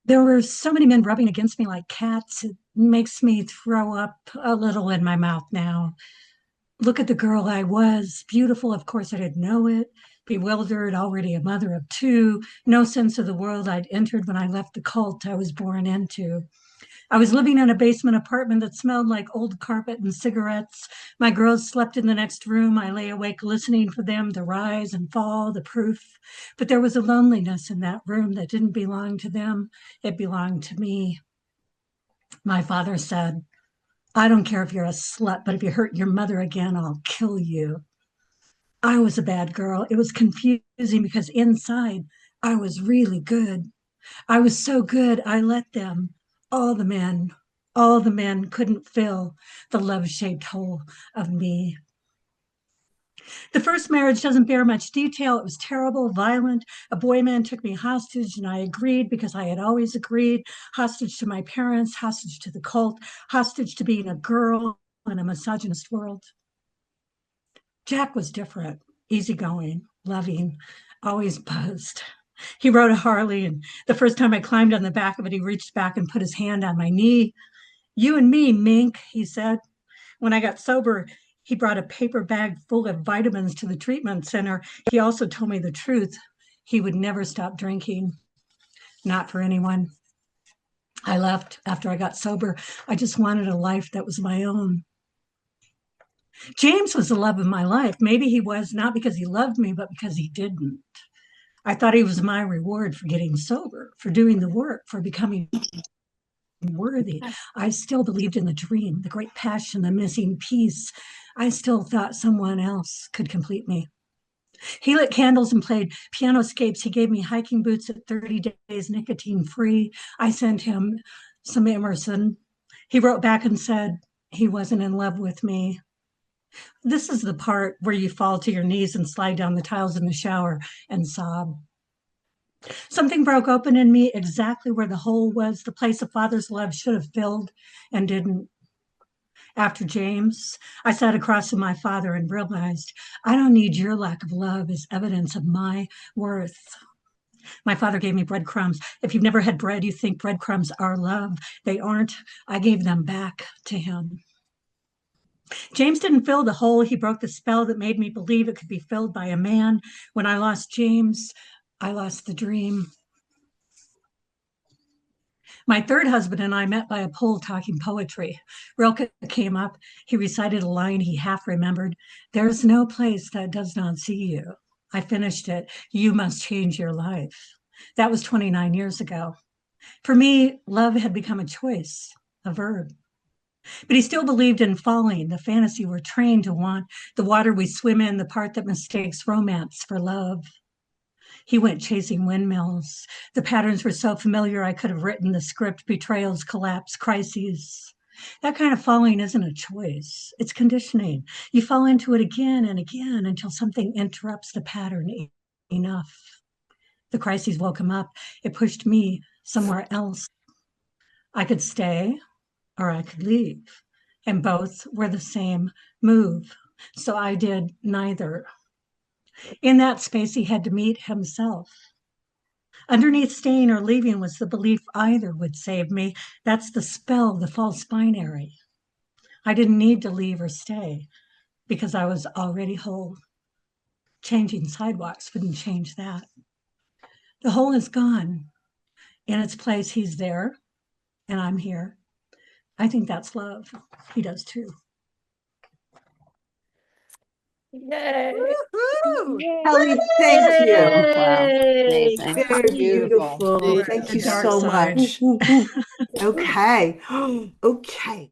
There were so many men rubbing against me like cats. It makes me throw up a little in my mouth now. Look at the girl I was. Beautiful, of course, I didn't know it. Bewildered, already a mother of two. No sense of the world I'd entered when I left the cult I was born into. I was living in a basement apartment that smelled like old carpet and cigarettes. My girls slept in the next room. I lay awake listening for them, the rise and fall, the proof. But there was a loneliness in that room that didn't belong to them. It belonged to me. My father said, I don't care if you're a slut, but if you hurt your mother again, I'll kill you. I was a bad girl. It was confusing because inside I was really good. I was so good, I let them, all the men, all the men couldn't fill the love-shaped hole of me. The first marriage doesn't bear much detail. It was terrible, violent. A boy man took me hostage, and I agreed because I had always agreed. Hostage to my parents, hostage to the cult, hostage to being a girl in a misogynist world. Jack was different, easygoing, loving, always buzzed. He rode a Harley, and the first time I climbed on the back of it, he reached back and put his hand on my knee. You and me, mink, he said. When I got sober, he brought a paper bag full of vitamins to the treatment center. He also told me the truth. He would never stop drinking, not for anyone. I left after I got sober. I just wanted a life that was my own. James was the love of my life. Maybe he was not because he loved me, but because he didn't. I thought he was my reward for getting sober, for doing the work, for becoming worthy. I still believed in the dream, the great passion, the missing piece. I still thought someone else could complete me. He lit candles and played pianoscapes. He gave me hiking boots at 30 days, nicotine free. I sent him some Emerson. He wrote back and said he wasn't in love with me. This is the part where you fall to your knees and slide down the tiles in the shower and sob. Something broke open in me exactly where the hole was, the place a father's love should have filled and didn't. After James, I sat across from my father and realized I don't need your lack of love as evidence of my worth. My father gave me breadcrumbs. If you've never had bread, you think breadcrumbs are love. They aren't. I gave them back to him. James didn't fill the hole. He broke the spell that made me believe it could be filled by a man. When I lost James, I lost the dream. My third husband and I met by a pole talking poetry. Rilke came up. He recited a line he half remembered. There's no place that does not see you. I finished it. You must change your life. That was 29 years ago. For me, love had become a choice, a verb. But he still believed in falling, the fantasy we're trained to want, the water we swim in, the part that mistakes romance for love. He went chasing windmills. The patterns were so familiar I could have written the script: betrayals, collapse, crises. That kind of falling isn't a choice. It's conditioning. You fall into it again and again until something interrupts the pattern enough. The crises woke him up. It pushed me somewhere else. I could stay or I could leave. And both were the same move. So I did neither. In that space, he had to meet himself. Underneath staying or leaving was the belief either would save me. That's the spell, the false binary. I didn't need to leave or stay because I was already whole. Changing sidewalks wouldn't change that. The hole is gone. In its place, he's there, and I'm here. I think that's love. He does too. Yay! Kelly, thank you. Wow. Amazing. Very beautiful. Thank you so much. Okay. Okay.